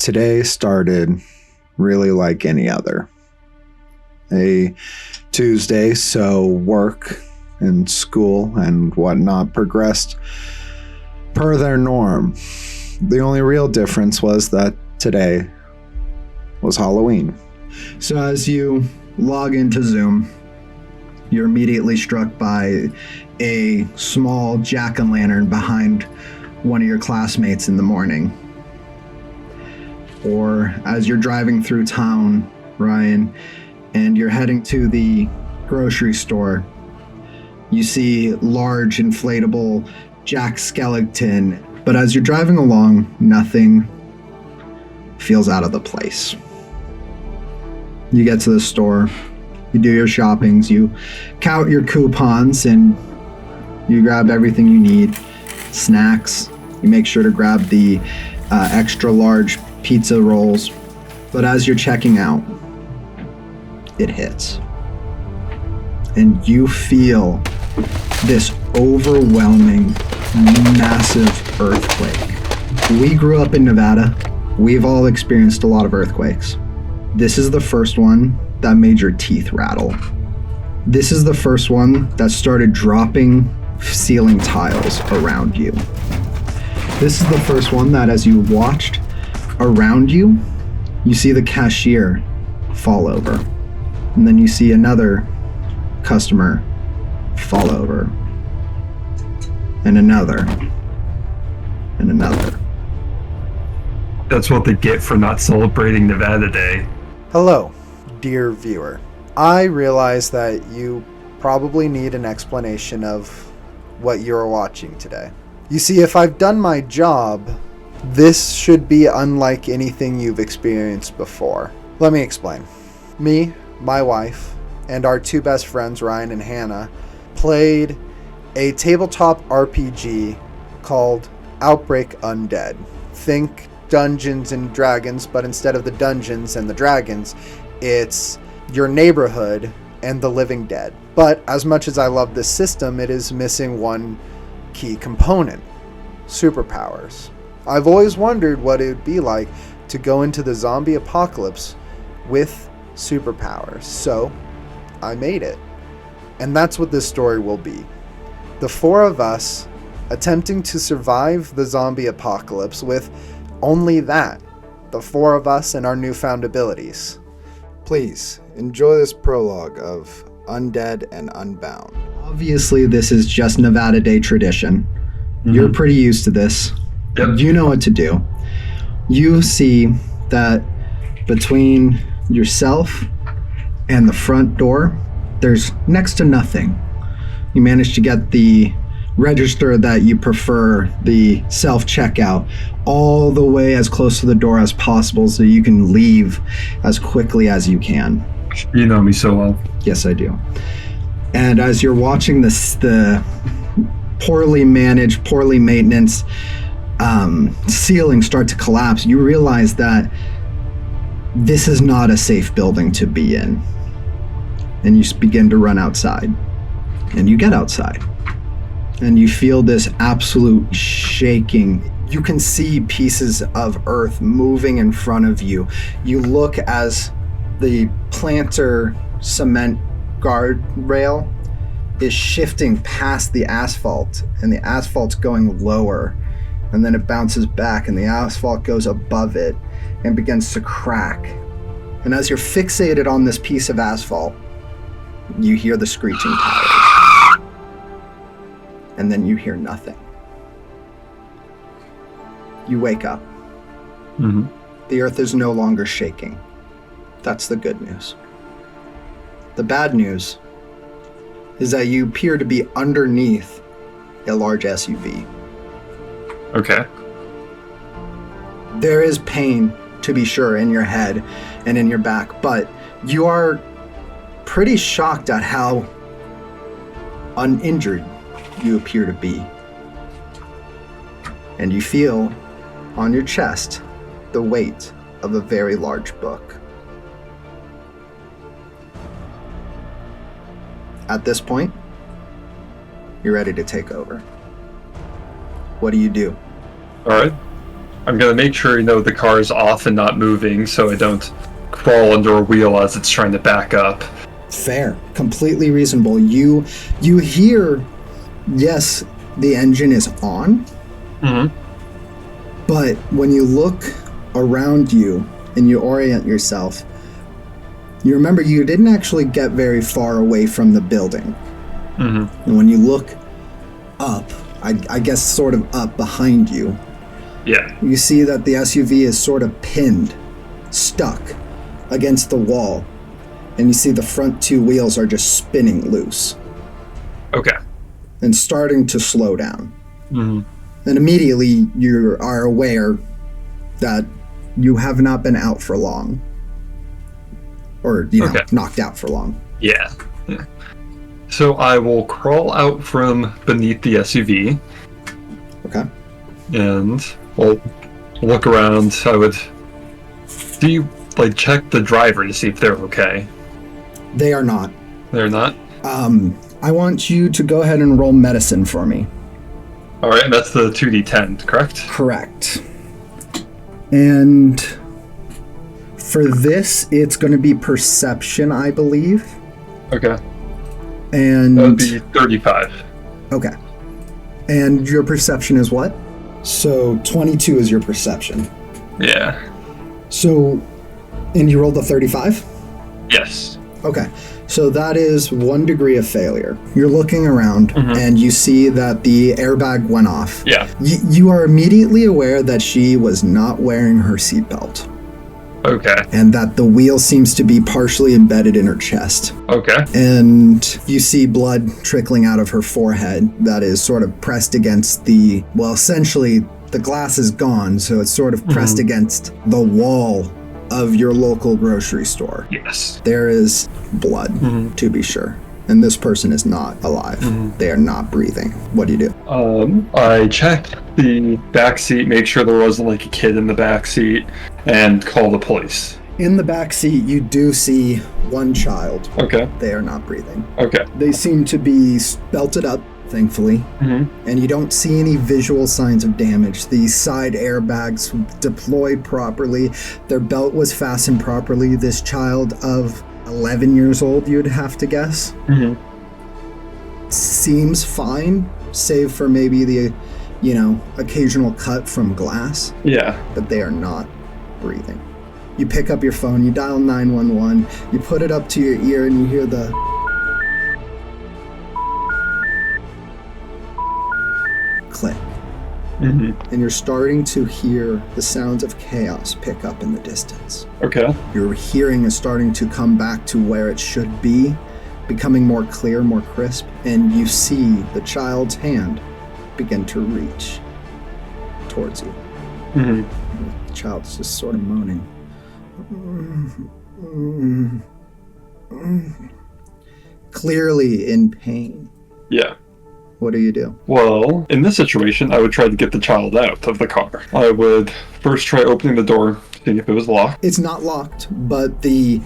Today started really like any other. A Tuesday, so work and school and whatnot progressed per their norm. The only real difference was that today was Halloween. So as you log into Zoom, you're immediately struck by a small jack-o'-lantern behind one of your classmates in the morning. Or as you're driving through town, Ryan, and you're heading to the grocery store, you see large inflatable Jack Skellington, but as you're driving along, nothing feels out of the place. You get to the store, you do your shoppings, you count your coupons, and you grab everything you need. Snacks, you make sure to grab the extra large pizza rolls. But as you're checking out, it hits. And you feel this overwhelming, massive earthquake. We grew up in Nevada. We've all experienced a lot of earthquakes. This is the first one that made your teeth rattle. This is the first one that started dropping ceiling tiles around you. This is the first one that as you watched around you, you see the cashier fall over. And then you see another customer fall over. And another. And another. That's what they get for not celebrating Nevada Day. Hello, dear viewer. I realize that you probably need an explanation of what you're watching today. You see, if I've done my job, this should be unlike anything you've experienced before. Let me explain. Me, my wife, and our two best friends, Ryan and Hannah, played a tabletop RPG called Outbreak Undead. Think Dungeons and Dragons, but instead of the dungeons and the dragons, it's your neighborhood and the living dead. But as much as I love this system, it is missing one key component: superpowers. I've always wondered what it would be like to go into the zombie apocalypse with superpowers, so I made it. And that's what this story will be. The four of us attempting to survive the zombie apocalypse with only that, the four of us and our newfound abilities. Please enjoy this prologue of Undead and Unbound. Obviously, this is just Nevada Day tradition. Mm-hmm. You're pretty used to this. Yep. You know what to do. You see that between yourself and the front door, there's next to nothing. You managed to get the register that you prefer, the self-checkout, all the way as close to the door as possible so you can leave as quickly as you can. You know me so well. Yes, I do. And as you're watching this, the poorly managed, poorly maintained ceiling start to collapse, you realize that this is not a safe building to be in. And you begin to run outside. And you get outside. And you feel this absolute shaking. You can see pieces of earth moving in front of you. You look as the planter cement guardrail is shifting past the asphalt, and the asphalt's going lower, and then it bounces back, and the asphalt goes above it and begins to crack. And as you're fixated on this piece of asphalt, you hear the screeching tires. And then you hear nothing. You wake up. Mm-hmm. The earth is no longer shaking. That's the good news. The bad news is that you appear to be underneath a large SUV. Okay. There is pain, to be sure, in your head and in your back, but you are pretty shocked at how uninjured you appear to be. And you feel on your chest the weight of a very large book. At this point, you're ready to take over. What do you do? All right. I'm going to make sure, the car is off and not moving so I don't crawl under a wheel as it's trying to back up. Fair. Completely reasonable. You hear, yes, the engine is on, but when you look around you and you orient yourself, you remember you didn't actually get very far away from the building. And when you look up, I guess sort of up behind you, you see that the SUV is sort of pinned, stuck against the wall, and you see the front two wheels are just spinning loose. Okay. And starting to slow down. And immediately you are aware that you have not been out for long. Or, knocked out for long. Yeah. So I will crawl out from beneath the SUV. Okay. And we'll look around. I would... Do you, check the driver to see if they're okay? They are not. They're not? I want you to go ahead and roll medicine for me. Alright, that's the 2d10, correct? Correct. And for this, it's going to be perception, I believe. Okay. And that would be 35. Okay. And your perception is what? So 22 is your perception. Yeah. So, and you rolled a 35? Yes. Okay. So that is 1 degree of failure. You're looking around and you see that the airbag went off. Yeah. You are immediately aware that she was not wearing her seatbelt. Okay. And that the wheel seems to be partially embedded in her chest. Okay. And you see blood trickling out of her forehead that is sort of pressed against essentially the glass is gone, so it's sort of pressed against the wall of your local grocery store. Yes. There is blood, to be sure. And this person is not alive. They are not breathing. What do you do? I checked the back seat, make sure there wasn't a kid in the back seat, and call the police. In the back seat, you do see one child. Okay. They are not breathing. Okay. They seem to be belted up, thankfully. And you don't see any visual signs of damage. The side airbags deployed properly. Their belt was fastened properly. This child of 11 years old, you'd have to guess. Seems fine, save for maybe the, occasional cut from glass. Yeah. But they are not breathing. You pick up your phone, you dial 911, you put it up to your ear, and you hear the click. And you're starting to hear the sounds of chaos pick up in the distance. Okay. Your hearing is starting to come back to where it should be, becoming more clear, more crisp, and you see the child's hand begin to reach towards you. The child's just sort of moaning. Clearly in pain. Yeah. What do you do? Well, in this situation, I would try to get the child out of the car. I would first try opening the door, seeing if it was locked. It's not locked, but you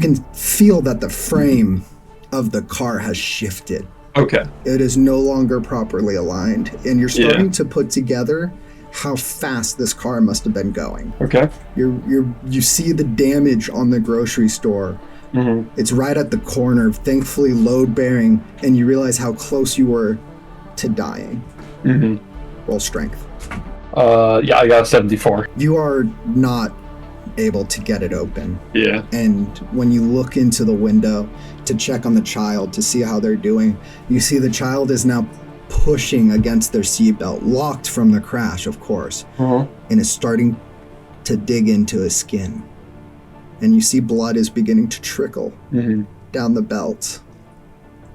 can feel that the frame of the car has shifted. Okay. It is no longer properly aligned, and you're starting to put together how fast this car must have been going. Okay. You see the damage on the grocery store. It's right at the corner, thankfully load bearing, and you realize how close you were to dying. Roll strength. Yeah, I got 74. You are not able to get it open. Yeah. And when you look into the window to check on the child to see how they're doing, you see the child is now pushing against their seatbelt, locked from the crash, of course, and is starting to dig into his skin. And you see blood is beginning to trickle down the belt,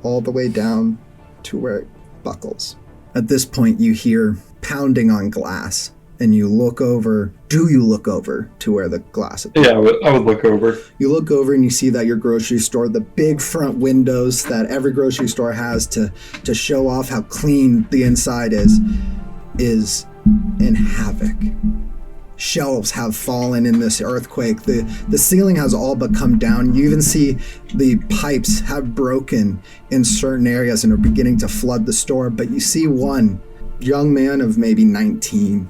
all the way down to where it buckles. At this point, you hear pounding on glass, and you look over. Do you look over to where the glass is? Yeah, I would look over. You look over and you see that your grocery store, the big front windows that every grocery store has to show off how clean the inside is in havoc. Shelves have fallen in this earthquake. The ceiling has all but come down. You even see the pipes have broken in certain areas and are beginning to flood the store. But you see one young man of maybe 19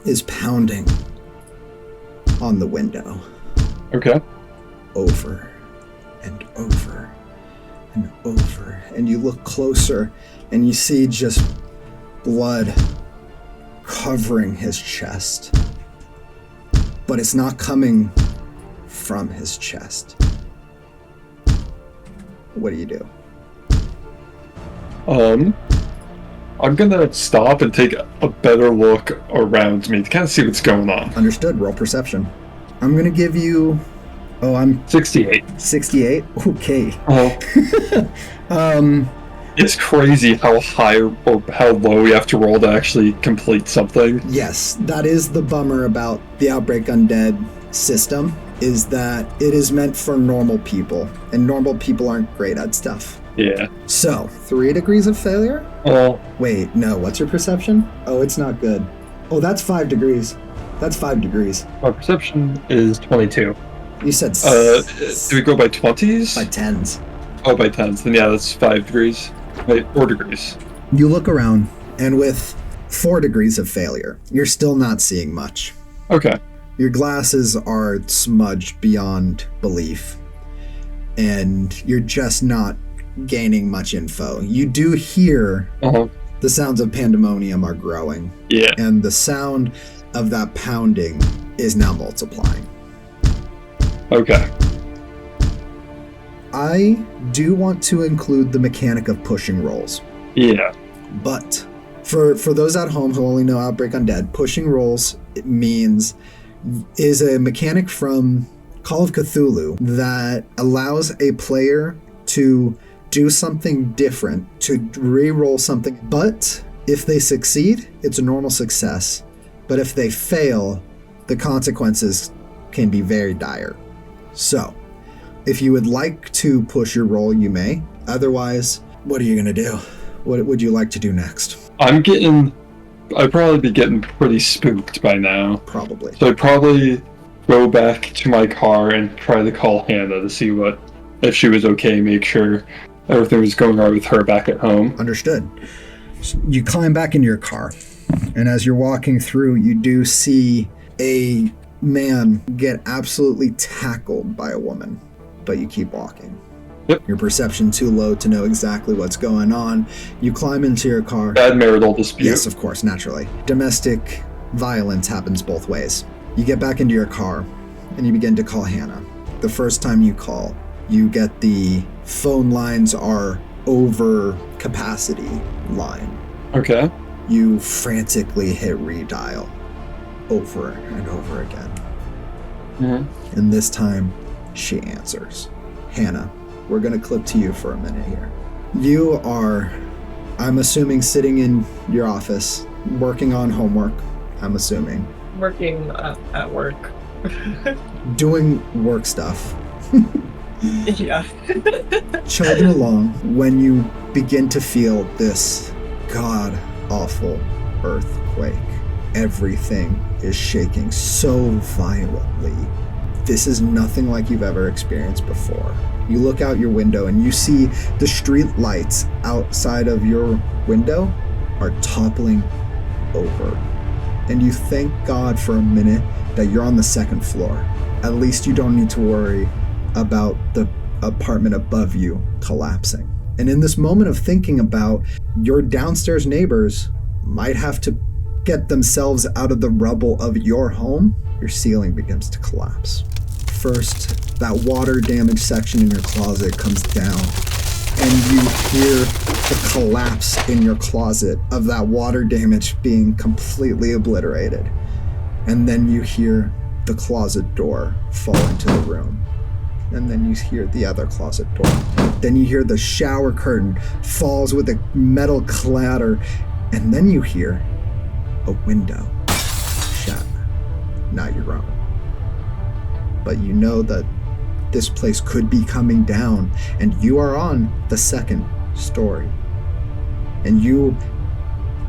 is pounding on the window. Okay. Over and over and over. And you look closer and you see just blood covering his chest. But it's not coming from his chest. What do you do? I'm gonna stop and take a better look around me to kind of see what's going on. Understood. Roll perception. I'm gonna give you... Oh, I'm 68. 68? Okay. Oh. It's crazy how high or how low we have to roll to actually complete something. Yes, that is the bummer about the Outbreak Undead system, is that it is meant for normal people, and normal people aren't great at stuff. Yeah. So, 3 degrees of failure? Well, Wait, no, what's your perception? Oh, it's not good. Oh, that's 5 degrees. That's 5 degrees. my perception is 22. You said Do we go by 20s? by 10s. Oh, by 10s. Then yeah, that's 5 degrees. Wait, 4 degrees. You look around, and with 4 degrees of failure, you're still not seeing much. Okay. Your glasses are smudged beyond belief, and you're just not gaining much info. You do hear the sounds of pandemonium are growing, Yeah. and the sound of that pounding is now multiplying. Okay. I do want to include the mechanic of pushing rolls, Yeah. but for those at home who only know Outbreak Undead, pushing rolls is a mechanic from Call of Cthulhu that allows a player to do something different, to re-roll something. But if they succeed, it's a normal success. But if they fail, the consequences can be very dire. So, if you would like to push your roll, you may. Otherwise, what are you going to do? What would you like to do next? I'd probably be getting pretty spooked by now. Probably. So I'd probably go back to my car and try to call Hannah to see if she was okay, make sure everything was going right with her back at home. Understood. So you climb back into your car, and as you're walking through, you do see a man get absolutely tackled by a woman, but you keep walking. Yep. Your perception too low to know exactly what's going on. You climb into your car. Bad marital dispute. Yes, of course, naturally. Domestic violence happens both ways. You get back into your car, and you begin to call Hannah. The first time you call, you get the phone lines are over capacity line. Okay. You frantically hit redial over and over again. Mm-hmm. And this time, she answers. Hannah, we're going to clip to you for a minute here. You are, I'm assuming, sitting in your office, working on homework, I'm assuming. Working at work. Doing work stuff. Yeah. Chugging along when you begin to feel this god-awful earthquake. Everything is shaking so violently. This is nothing like you've ever experienced before. You look out your window and you see the street lights outside of your window are toppling over. And you thank God for a minute that you're on the second floor. At least you don't need to worry about the apartment above you collapsing. And in this moment of thinking about your downstairs neighbors might have to get themselves out of the rubble of your home, your ceiling begins to collapse. First, that water damaged section in your closet comes down, and you hear the collapse in your closet of that water damage being completely obliterated. And then you hear the closet door fall into the room. And then you hear the other closet door. Then you hear the shower curtain falls with a metal clatter. And then you hear a window shatter. Not your own. But you know that this place could be coming down, and you are on the second story. And you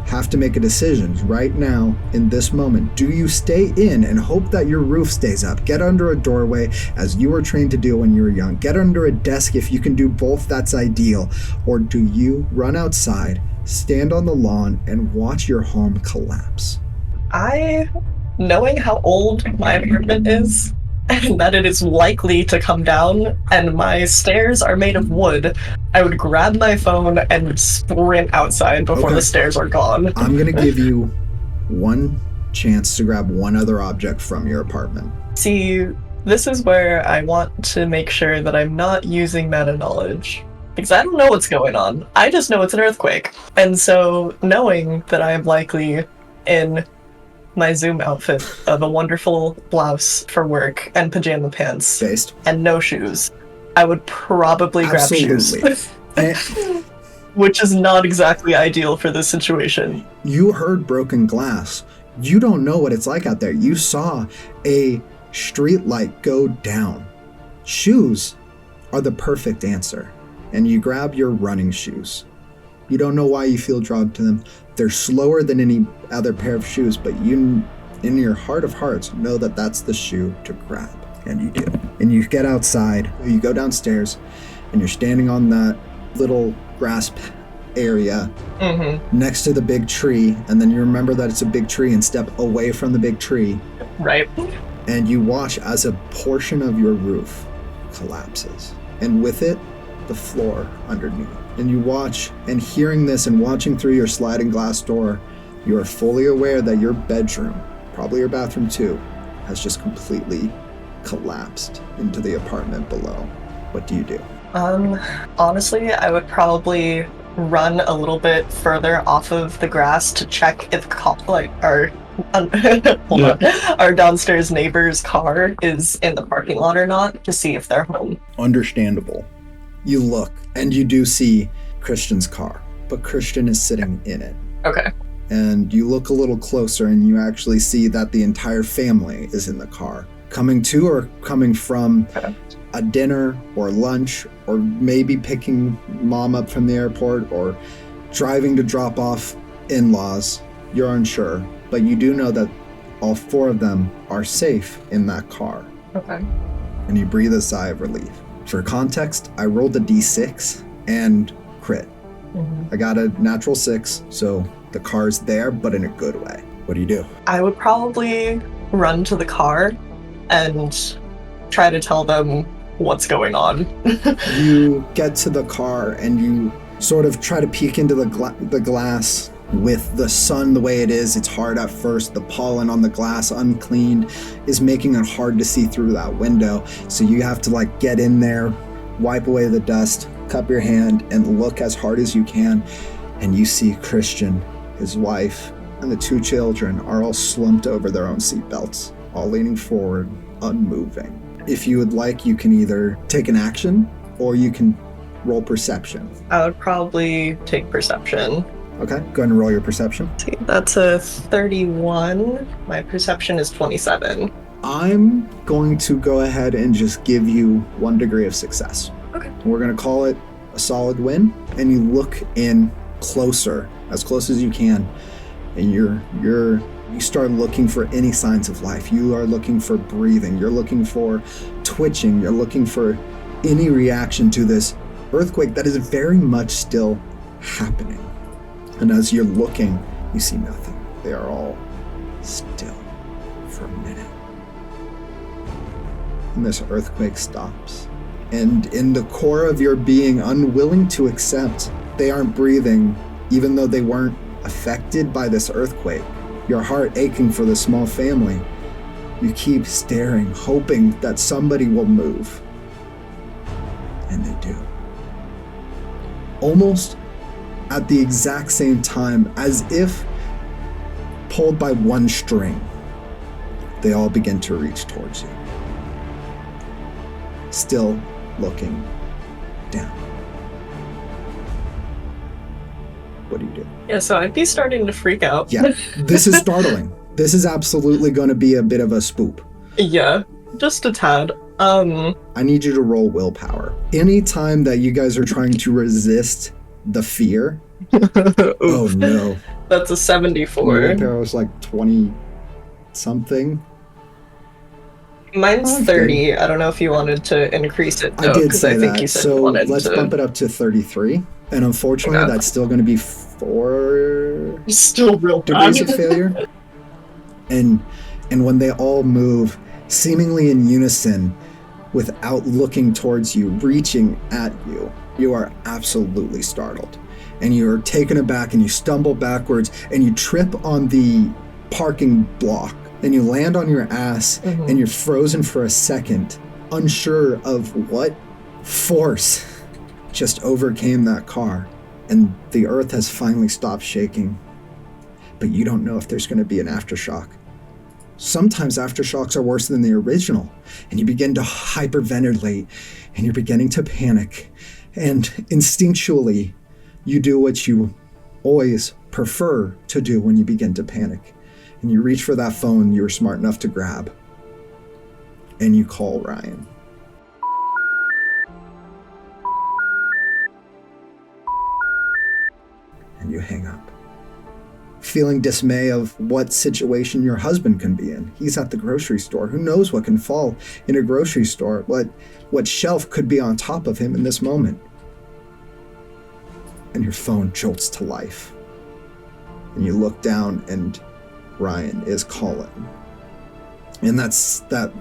have to make a decision right now in this moment. Do you stay in and hope that your roof stays up? Get under a doorway as you were trained to do when you were young. Get under a desk if you can do both, that's ideal. Or do you run outside, stand on the lawn, and watch your home collapse? Knowing how old my apartment is, and that it is likely to come down, and my stairs are made of wood, I would grab my phone and sprint outside before Okay. the stairs are gone. I'm going to give you one chance to grab one other object from your apartment. See, this is where I want to make sure that I'm not using meta knowledge. Because I don't know what's going on. I just know it's an earthquake. And so, knowing that I am likely in my Zoom outfit of a wonderful blouse for work and pajama pants Based. and no shoes, I would probably grab shoes. And Which is not exactly ideal for this situation. you heard broken glass. You don't know what it's like out there. You saw a street light go down. Shoes are the perfect answer. And you grab your running shoes. You don't know why you feel drawn to them. They're slower than any other pair of shoes, but you, in your heart of hearts, know that that's the shoe to grab. And you do. And you get outside, you go downstairs, and you're standing on that little grass area next to the big tree, and then you remember that it's a big tree and step away from the big tree, Right. and you watch as a portion of your roof collapses. And with it, the floor underneath. And you watch, and hearing this and watching through your sliding glass door, you are fully aware that your bedroom, probably your bathroom too, has just completely collapsed into the apartment below. What do you do? Honestly, I would probably run a little bit further off of the grass to check if our downstairs neighbor's car is in the parking lot or not, to see if they're home. Understandable. You look, and you do see Christian's car, but Christian is sitting in it. Okay. And you look a little closer, and you actually see that the entire family is in the car. Coming to or coming from a dinner or lunch, or maybe picking mom up from the airport, or driving to drop off in-laws. You're unsure, but you do know that all four of them are safe in that car. Okay. And you breathe a sigh of relief. For context, I rolled a d6 and crit. I got a natural 6, so the car's there, but in a good way. What do you do? I would probably run to the car and try to tell them what's going on. You get to the car and you sort of try to peek into the glass. With the sun the way it is, it's hard at first. The pollen on the glass, uncleaned, is making it hard to see through that window. So you have to get in there, wipe away the dust, cup your hand, and look as hard as you can. And you see Christian, his wife, and the 2 children are all slumped over their own seatbelts, all leaning forward, unmoving. If you would like, you can either take an action or you can roll perception. I would probably take perception. Okay, go ahead and roll your perception. See, that's a 31. My perception is 27. I'm going to go ahead and just give you 1 degree of success. Okay. We're going to call it a solid win, and you look in closer, as close as you can, and you start looking for any signs of life. You are looking for breathing, you're looking for twitching, you're looking for any reaction to this earthquake that is very much still happening. And as you're looking, you see nothing. They are all still for a minute. And this earthquake stops. And in the core of your being, unwilling to accept they aren't breathing, even though they weren't affected by this earthquake, your heart aching for the small family, you keep staring, hoping that somebody will move. And they do. Almost at the exact same time, as if pulled by one string, they all begin to reach towards you. Still looking down. What do you do? Yeah, so I'd be starting to freak out. Yeah, this is startling. This is absolutely going to be a bit of a spook. Yeah, just a tad. I need you to roll willpower. Anytime that you guys are trying to resist the fear. Oh no. That's a 74. Willpower was 20 something. Mine's 30. I don't know if you wanted to increase it. I did say I think that. you said So you wanted let's to... bump it up to 33. And unfortunately, Okay. that's still going to be 4 Still real bad. degrees of failure. And when they all move, seemingly in unison, without looking towards you, reaching at you, you are absolutely startled. And you're taken aback and you stumble backwards and you trip on the parking block and you land on your ass and you're frozen for a second, unsure of what force just overcame that car. And the earth has finally stopped shaking. But you don't know if there's going to be an aftershock. Sometimes aftershocks are worse than the original, and you begin to hyperventilate, and you're beginning to panic. And instinctually, you do what you always prefer to do when you begin to panic. And you reach for that phone you were smart enough to grab, and you call Ryan. And you hang up, feeling dismay of what situation your husband can be in. He's at the grocery store. Who knows what can fall in a grocery store? What shelf could be on top of him in this moment? And your phone jolts to life. And you look down and Ryan is calling. And that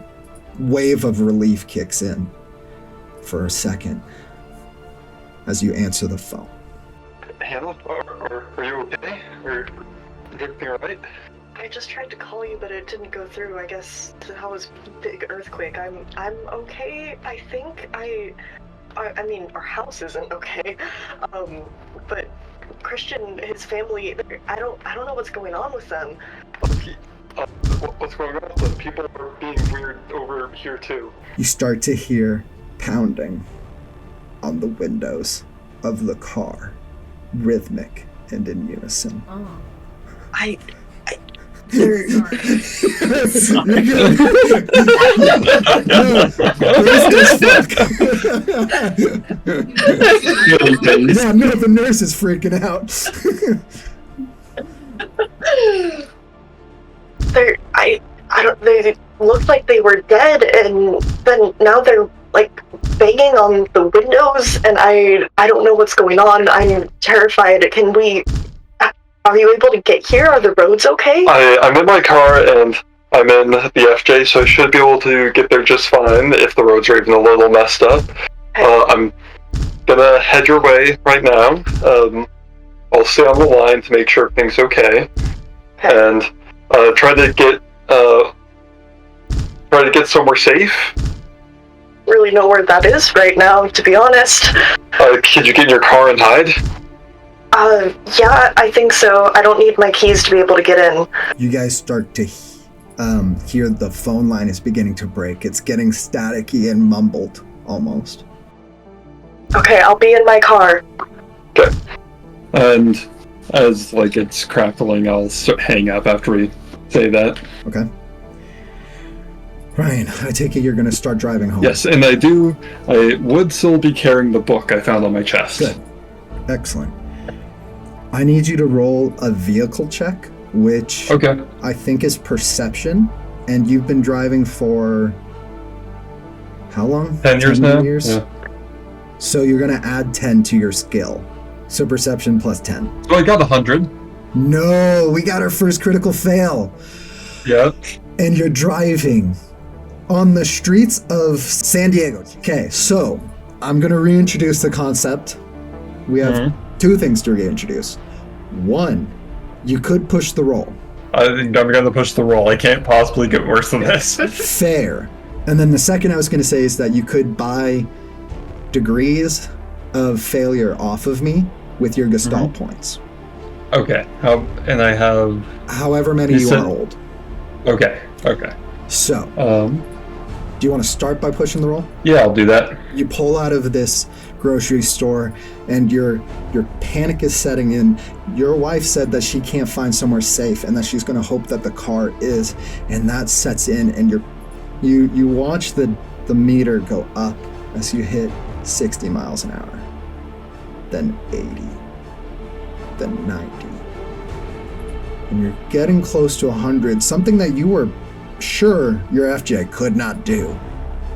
wave of relief kicks in for a second as you answer the phone. Hannah, are you okay? Are everything alright? I just tried to call you, but it didn't go through. I guess that was a big earthquake. I'm okay. I think I mean, our house isn't okay. But Christian, his family, I don't know what's going on with them. Okay. What's going on with them? People are being weird over here too. You start to hear pounding on the windows of the car, rhythmic and in unison. Oh. They're... No, the nurse is freaking out. They looked like they were dead, and then now they're like banging on the windows, and I don't know what's going on. I'm terrified. Are you able to get here? Are the roads okay? I'm in my car and I'm in the FJ, so I should be able to get there just fine if the roads are even a little messed up. I'm gonna head your way right now. I'll stay on the line to make sure everything's okay. And try to get somewhere safe. Really know where that is right now, to be honest. Could you get in your car and hide? Yeah, I think so. I don't need my keys to be able to get in. You guys start to hear the phone line is beginning to break. It's getting staticky and mumbled, almost. Okay, I'll be in my car. Okay. And as, it's crackling, I'll hang up after we say that. Okay. Ryan, I take it you're going to start driving home. Yes, and I would still be carrying the book I found on my chest. Good. Excellent. I need you to roll a vehicle check, which I think is perception, and you've been driving for how long? 10 years now? Yeah. So you're going to add 10 to your skill. So perception plus 10. So I got 100. No, we got our first critical fail. Yeah. And you're driving on the streets of San Diego. Okay, so I'm going to reintroduce the concept. We have two things to reintroduce. One, you could push the roll. I think I'm going to push the roll. I can't possibly get worse than this. Fair. And then the second I was going to say is that you could buy degrees of failure off of me with your Gestalt points. Okay. And I have... however many you are old. Okay. So, do you want to start by pushing the roll? Yeah, I'll do that. You pull out of this grocery store and your panic is setting in. Your wife said that she can't find somewhere safe and that she's going to hope that the car is, and that sets in, and you watch the meter go up as you hit 60 miles an hour, then 80, then 90, and you're getting close to 100, something that you were sure your FJ could not do.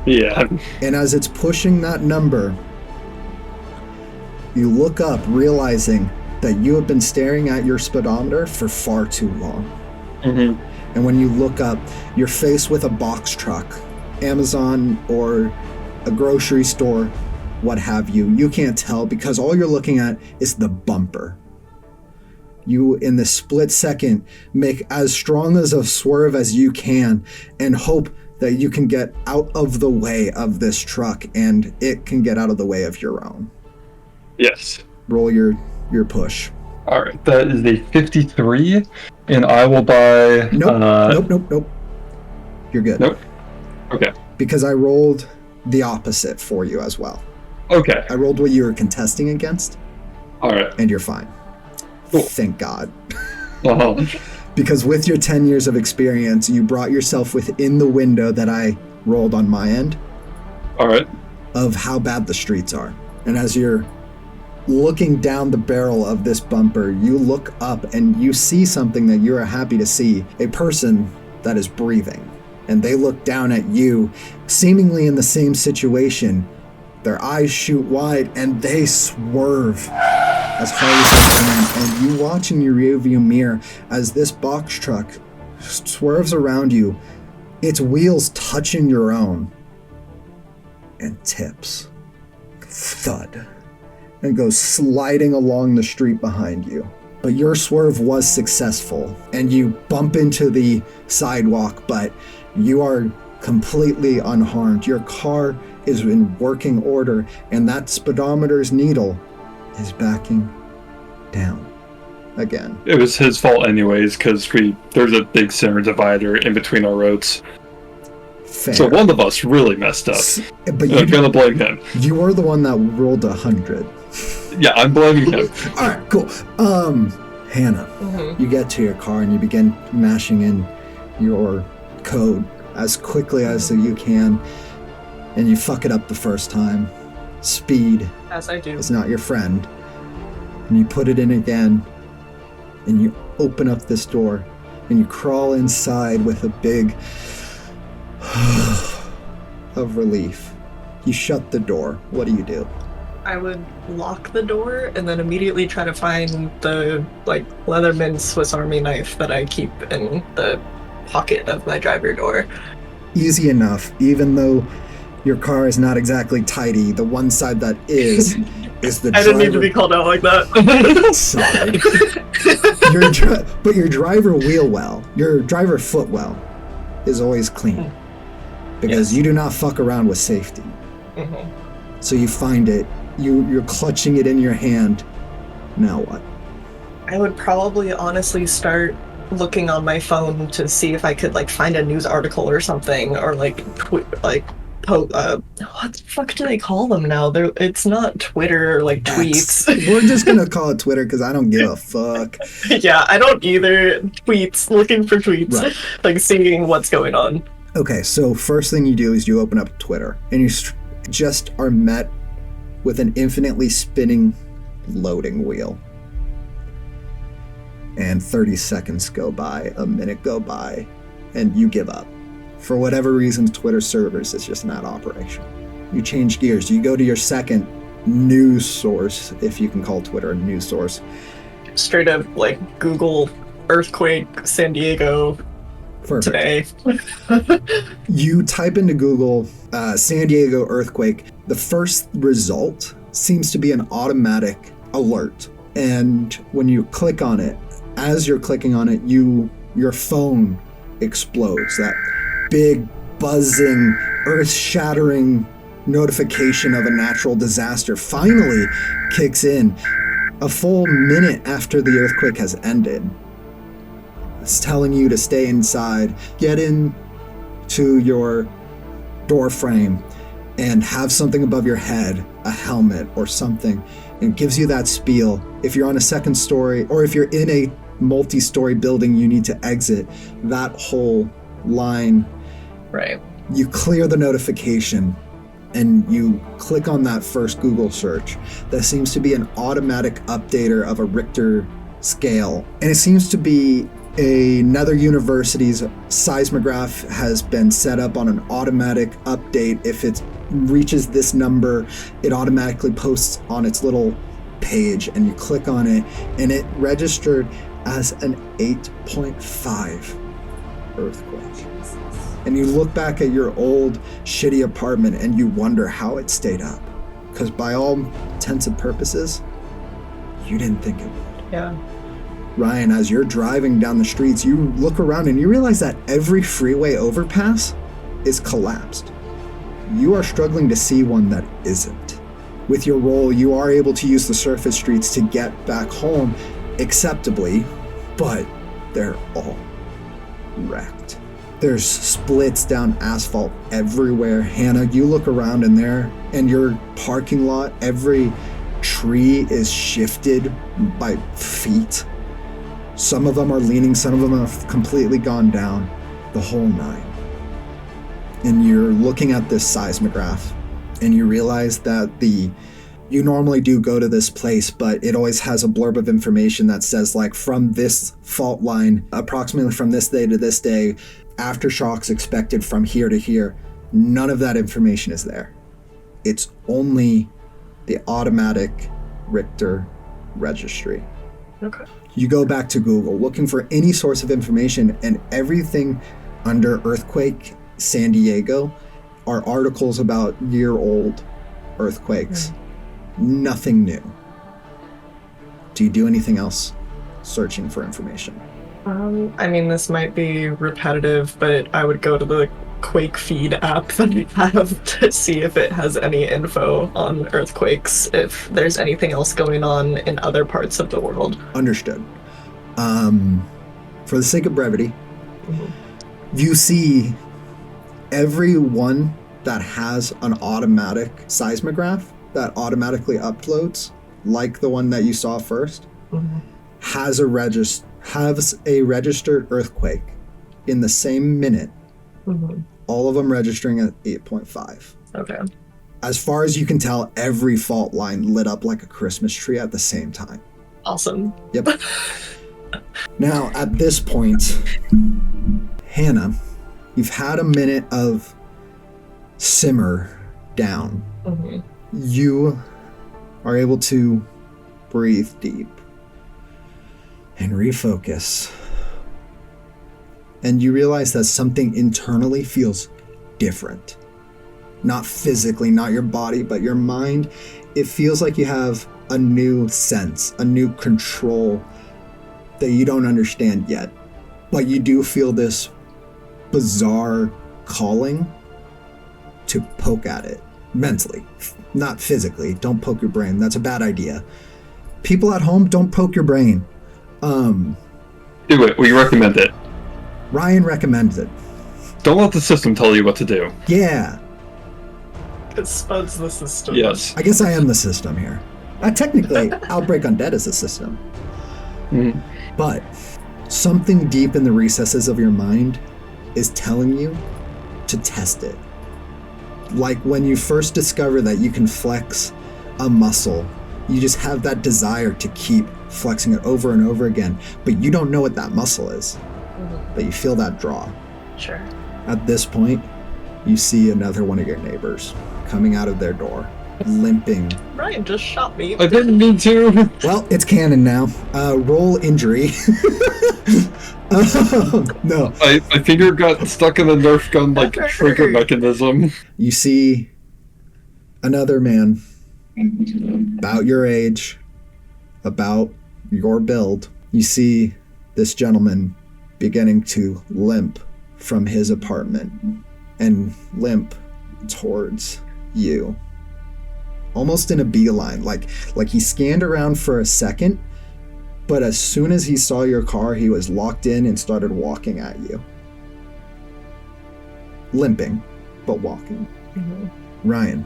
Yeah. And as it's pushing that number, you look up, realizing that you have been staring at your speedometer for far too long. And when you look up, you're faced with a box truck, Amazon or a grocery store, what have you. You can't tell because all you're looking at is the bumper. You, in the split second, make as strong as a swerve as you can and hope that you can get out of the way of this truck and it can get out of the way of your own. Yes. Roll your push. All right, that is a 53, and I will buy... Nope. You're good. Nope. Okay. Because I rolled the opposite for you as well. Okay. I rolled what you were contesting against. All right. And you're fine. Cool. Thank God. Uh-huh. Because with your 10 years of experience, you brought yourself within the window that I rolled on my end. All right. Of how bad the streets are. And as you're looking down the barrel of this bumper, you look up and you see something that you are happy to see. A person that is breathing. And they look down at you, seemingly in the same situation. Their eyes shoot wide and they swerve as hard as they can. And you watch in your rearview mirror as this box truck swerves around you, its wheels touching your own, and tips. Thud. And goes sliding along the street behind you. But your swerve was successful, and you bump into the sidewalk, but you are completely unharmed. Your car is in working order, and that speedometer's needle is backing down again. It was his fault anyways, because there's a big center divider in between our roads. Fair. So one of us really messed up. But I'm gonna blame him. You were the one that rolled 100. Yeah, I'm blaming him. All right, cool. Hannah, you get to your car and you begin mashing in your code as quickly as you can, and you fuck it up the first time. Speed, as I do, is not your friend. And you put it in again, and you open up this door, and you crawl inside with a big of relief. You shut the door. What do? I would lock the door and then immediately try to find the Leatherman Swiss Army knife that I keep in the pocket of my driver door. Easy enough, even though your car is not exactly tidy. The one side that is the driver. I didn't need to be called out like that. Sorry. But your driver your driver footwell is always clean. Because you do not fuck around with safety. Mm-hmm. So you find it, you're clutching it in your hand. Now what? I would probably honestly start looking on my phone to see if I could find a news article or something, or what the fuck do they call them now? It's not Twitter or tweets. We're just gonna call it Twitter because I don't give a fuck. Yeah, I don't either. Tweets, looking for tweets, right. Seeing what's going on. Okay, so first thing you do is you open up Twitter, and you just are met with an infinitely spinning loading wheel. And 30 seconds go by, a minute go by, and you give up. For whatever reason, Twitter servers is just not operational. You change gears. You go to your second news source, if you can call Twitter a news source. Straight up, Google earthquake San Diego. Perfect. Today. You type into Google San Diego earthquake. The first result seems to be an automatic alert. And when you click on it, as you're clicking on it, your phone explodes. That big, buzzing, earth-shattering notification of a natural disaster finally kicks in a full minute after the earthquake has ended. It's telling you to stay inside, get into your door frame, and have something above your head, a helmet or something, and it gives you that spiel. If you're on a second story, or if you're in a multi-story building, you need to exit that whole line. Right. You clear the notification, and you click on that first Google search. That seems to be an automatic updater of a Richter scale, and it seems to be another university's seismograph has been set up on an automatic update. If it reaches this number, it automatically posts on its little page, and you click on it, and it registered as an 8.5. earthquake. And you look back at your old shitty apartment and you wonder how it stayed up. Because by all intents and purposes, you didn't think it would. Yeah. Ryan, as you're driving down the streets, you look around and you realize that every freeway overpass is collapsed. You are struggling to see one that isn't. With your role, you are able to use the surface streets to get back home acceptably, but they're all wrecked. There's splits down asphalt everywhere. Hannah, you look around in there and your parking lot, every tree is shifted by feet. Some of them are leaning, some of them have completely gone down, the whole nine. And you're looking at this seismograph and you realize that you normally do go to this place, but it always has a blurb of information that says like from this fault line, approximately from this day to this day, aftershocks expected from here to here. None of that information is there. It's only the automatic Richter registry. Okay. You go back to Google looking for any source of information, and everything under earthquake San Diego are articles about year-old earthquakes. Nothing new. Do you do anything else searching for information? I mean, this might be repetitive, but I would go to the Quake Feed app that I have to see if it has any info on earthquakes, if there's anything else going on in other parts of the world. Understood. For the sake of brevity, you see every one that has an automatic seismograph that automatically uploads, like the one that you saw first, has a registered earthquake in the same minute. All of them registering at 8.5. Okay. As far as you can tell, every fault line lit up like a Christmas tree at the same time. Awesome. Yep. Now, at this point, Hannah, you've had a minute of simmer down. You are able to breathe deep and refocus. And you realize that something internally feels different. Not physically, not your body, but your mind. It feels like you have a new sense, a new control that you don't understand yet. But you do feel this bizarre calling to poke at it mentally, not physically. Don't poke your brain. That's a bad idea. People at home, don't poke your brain. Do it. We recommend it. Ryan recommends it. Don't let the system tell you what to do. Yeah. Because Spud's the system. Yes. I guess I am the system here. Technically, Outbreak Undead is the system. But something deep in the recesses of your mind is telling you to test it. Like when you first discover that you can flex a muscle, you just have that desire to keep flexing it over and over again, but you don't know what that muscle is. But you feel that draw. Sure. At this point, you see another one of your neighbors coming out of their door, limping. Ryan just shot me. I didn't mean to. Well, it's canon now. Roll injury. No. My finger got stuck in the Nerf gun like trigger mechanism. You see another man about your age, about your build. You see this gentleman beginning to limp from his apartment and limp towards you. Almost in a beeline, like he scanned around for a second, but as soon as he saw your car, he was locked in and started walking at you. Limping, but walking. Ryan.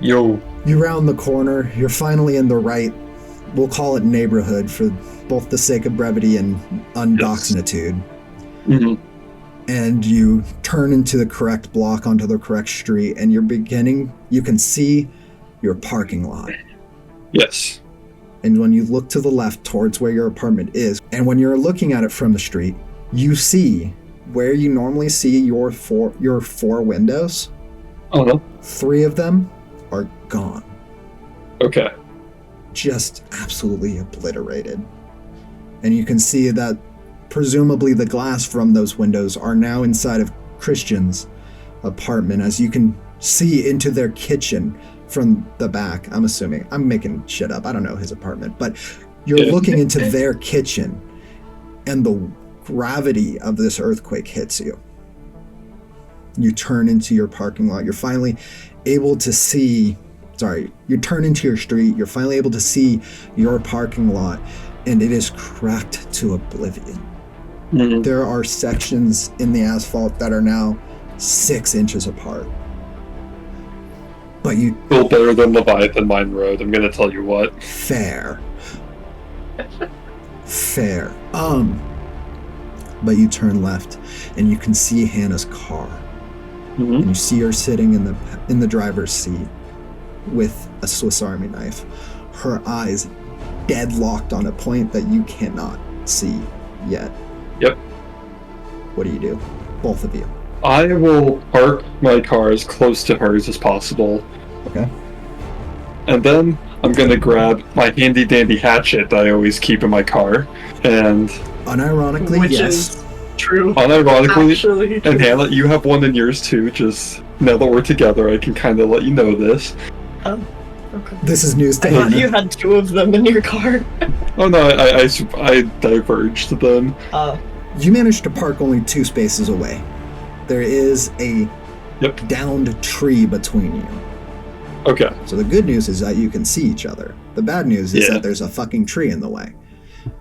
Yo. You round the corner, you're finally in the right, we'll call it neighborhood for both the sake of brevity and undoxnitude. And you turn into the correct block onto the correct street, and you can see your parking lot. Yes. And when you look to the left towards where your apartment is, and when you're looking at it from the street, you see where you normally see your four windows. 3 of them are gone. Okay. Just absolutely obliterated. And you can see that presumably the glass from those windows are now inside of Christian's apartment, as you can see into their kitchen from the back. I'm assuming. I'm making shit up. I don't know his apartment, but you're looking into their kitchen, and the gravity of this earthquake hits you. You turn into your parking lot. You're finally able to see... Sorry, you turn into your street. You're finally able to see your parking lot, and it is cracked to oblivion. Mm-hmm. There are sections in the asphalt that are now 6 inches apart. But you... Still better than Leviathan Mine Road, I'm gonna tell you what. Fair. Fair. But you turn left, and you can see Hannah's car. Mm-hmm. And you see her sitting in the driver's seat with a Swiss Army knife. Her eyes deadlocked on a point that you cannot see yet. Yep. What do you do? Both of you. I will park my car as close to hers as possible. Okay. And then I'm gonna grab my handy dandy hatchet that I always keep in my car. And Unironically, Which yes. is true. unironically, Actually. and Hannah, you have one in yours too. Just now that we're together, I can kind of let you know this. Oh, okay. This is news to I thought Hannah. you had 2 of them in your car. Oh no, I diverged them. You managed to park only 2 spaces away. There is a downed tree between you. Okay. So the good news is that you can see each other. The bad news is Yeah. that there's a fucking tree in the way.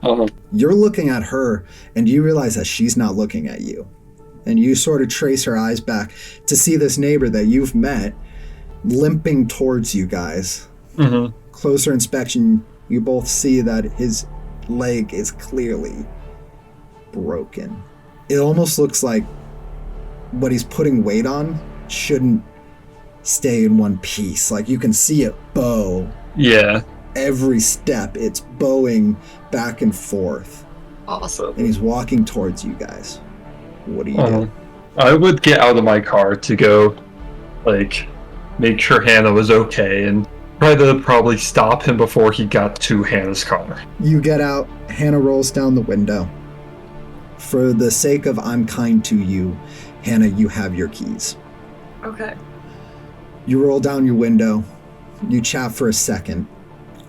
Uh-huh. You're looking at her, and you realize that she's not looking at you. And you sort of trace her eyes back to see this neighbor that you've met limping towards you guys. Mm-hmm. Closer inspection, you both see that his leg is clearly broken. It almost looks like what he's putting weight on shouldn't stay in one piece. Like, you can see it bow. Yeah. Every step, it's bowing back and forth. Awesome. And he's walking towards you guys. What do you do? I would get out of my car to go, like, make sure Hannah was okay and try to probably stop him before he got to Hannah's car. You get out, Hannah rolls down the window. For the sake of I'm kind to you, Hannah, you have your keys. Okay. You roll down your window, you chat for a second,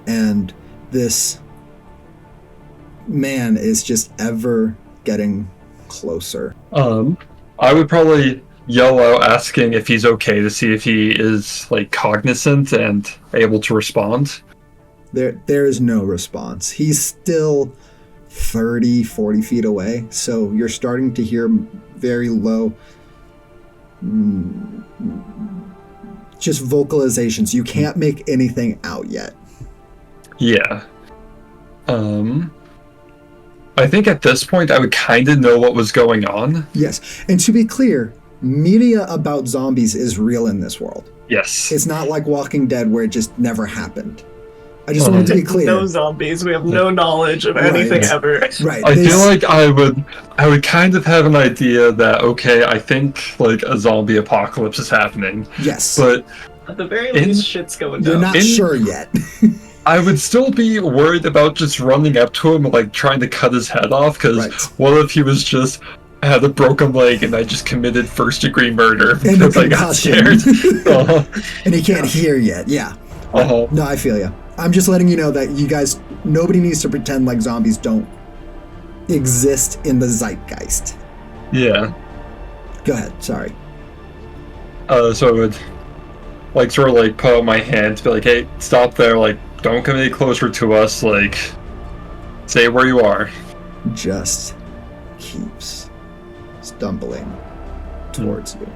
and this man is just ever getting closer. I would probably yell out asking if he's okay to see if he is, like, cognizant and able to respond. There is no response. He's still 30, 40 feet away, so you're starting to hear very low, just vocalizations. You can't make anything out yet. Yeah. I think at this point I would kind of know what was going on. Yes, and to be clear, media about zombies is real in this world. Yes. It's not like Walking Dead where it just never happened. I just wanted to be clear. No zombies. We have no knowledge of anything ever. Right. I feel like I would kind of have an idea that, okay, I think, like, a zombie apocalypse is happening. Yes. But At the very least, shit's going down. you're not sure yet. I would still be worried about just running up to him and, like, trying to cut his head off, because Right. what if he was just had a broken leg and I just committed first-degree murder And because a I got concussion. scared? Uh-huh. And he can't hear yet. Yeah. Uh-huh. No, I feel you. I'm just letting you know that you guys, nobody needs to pretend like zombies don't exist in the zeitgeist. Yeah. Go ahead. Sorry. So I would, like, sort of, like, put out my hand to be like, hey, stop there, like, don't come any closer to us, like, stay where you are. Just keeps stumbling towards you.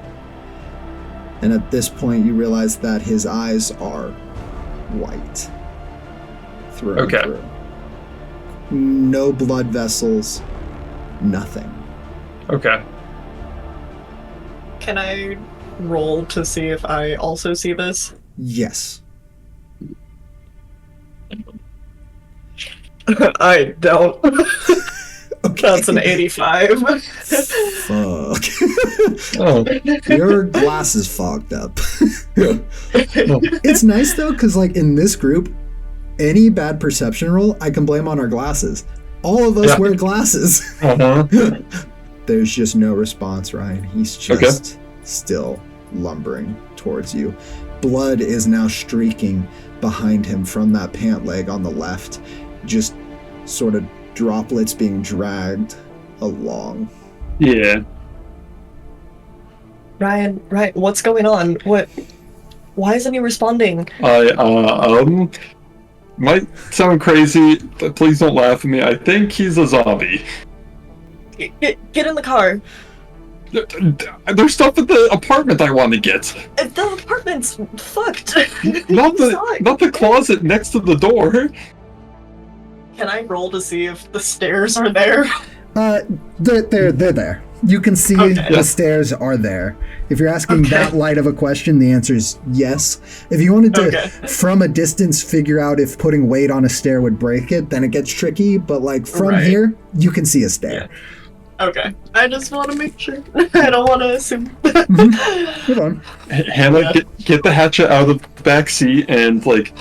And at this point, you realize that his eyes are white. Through and Okay. through. No blood vessels, nothing. Okay. Can I roll to see if I also see this? Yes. I don't. Okay. That's an 85. Fuck. Oh. Your glass is fogged up. It's nice though, because like in this group, any bad perception roll I can blame on our glasses. All of us Yeah. wear glasses. Uh-huh. There's just no response, Ryan. He's just still lumbering towards you. Blood is now streaking behind him from that pant leg on the left, just sort of droplets being dragged along. Yeah. Ryan, what's going on? Why isn't he responding? Might sound crazy, but please don't laugh at me. I think he's a zombie. Get in the car. There's stuff at the apartment I want to get. The apartment's fucked. Not the closet next to the door. Can I roll to see if the stairs are there? They're there. You can see Okay. the stairs are there. If you're asking Okay. that light of a question, the answer is yes. If you wanted to, Okay. from a distance, figure out if putting weight on a stair would break it, then it gets tricky. But like from Right. here, you can see a stair. Okay. I just want to make sure. I don't want to assume. Hold on. Hannah, Yeah. get the hatchet out of the back seat and like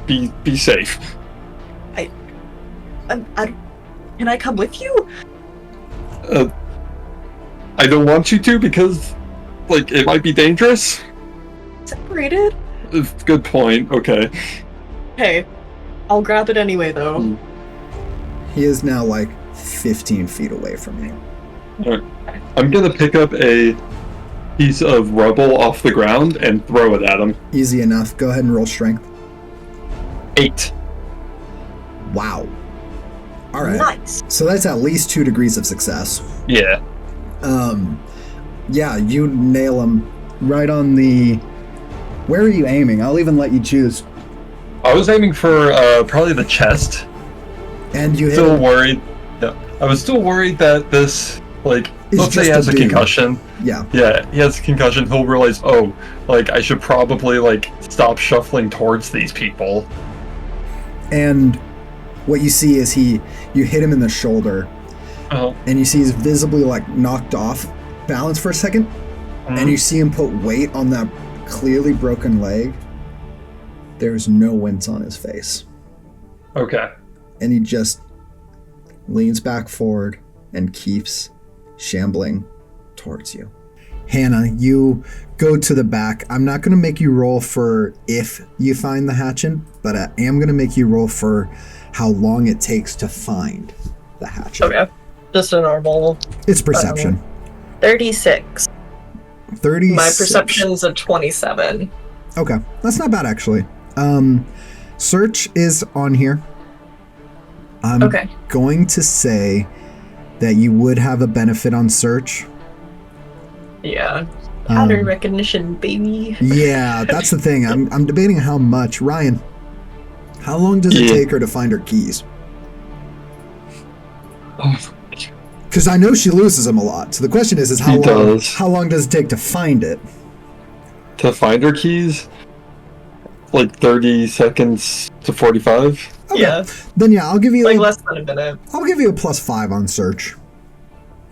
be safe. Can I come with you? I don't want you to because like it might be dangerous. Separated? Good point. Okay. Hey, I'll grab it anyway, though. He is now like 15 feet away from you. I'm gonna pick up a piece of rubble off the ground and throw it at him. Easy enough. Go ahead and roll strength. 8. Wow. All right. Nice. So that's at least 2 degrees of success. Yeah. Yeah, you nail him right on the... Where are you aiming? I'll even let you choose. I was aiming for probably the chest. And you hit Still him. worried. Yeah. I was still worried that this like It's let's say he just has a a dude. concussion. Yeah. Yeah, he has a concussion. He'll realize, oh, like I should probably like stop shuffling towards these people. And what you see is you hit him in the shoulder, Uh, and you see he's visibly like knocked off balance for a second, and you see him put weight on that clearly broken leg. There's no wince on his face. okay. And he just leans back forward and keeps shambling towards you. Hannah, you go to the back. I'm not going to make you roll for if you find the hatchet, but I am going to make you roll for how long it takes to find the hatchet. Okay. Just a normal. It's perception. 36. 36. My perception's a 27. Okay, that's not bad actually. Search is on here. I'm Okay. going to say that you would have a benefit on search. Yeah. Pattern Um, recognition, baby. Yeah, that's the thing. I'm debating how much. Ryan, how long does it Yeah. take her to find her keys? Oh, Because I know she loses them a lot. So the question is He does. how long does it take to find it? to find her keys, like 30 seconds to 45. Okay. Yeah. Then yeah, I'll give you Like less than a minute. I'll give you a +5 on search.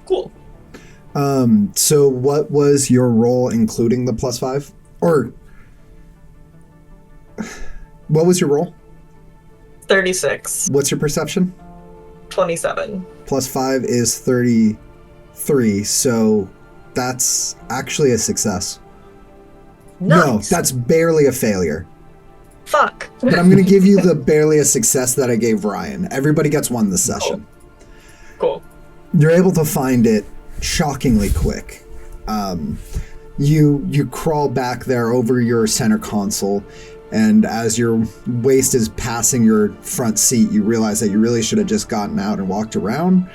Cool. So what was your roll including the +5? Or what was your roll? 36. What's your perception? 27. +5 is 33, so that's actually a success. No, Nice. that's barely a failure. Fuck. But I'm going to give you the barely a success that I gave Ryan. Everybody gets one this session. Cool. You're able to find it shockingly quick. You crawl back there over your center console, and as your waist is passing your front seat, you realize that you really should have just gotten out and walked around.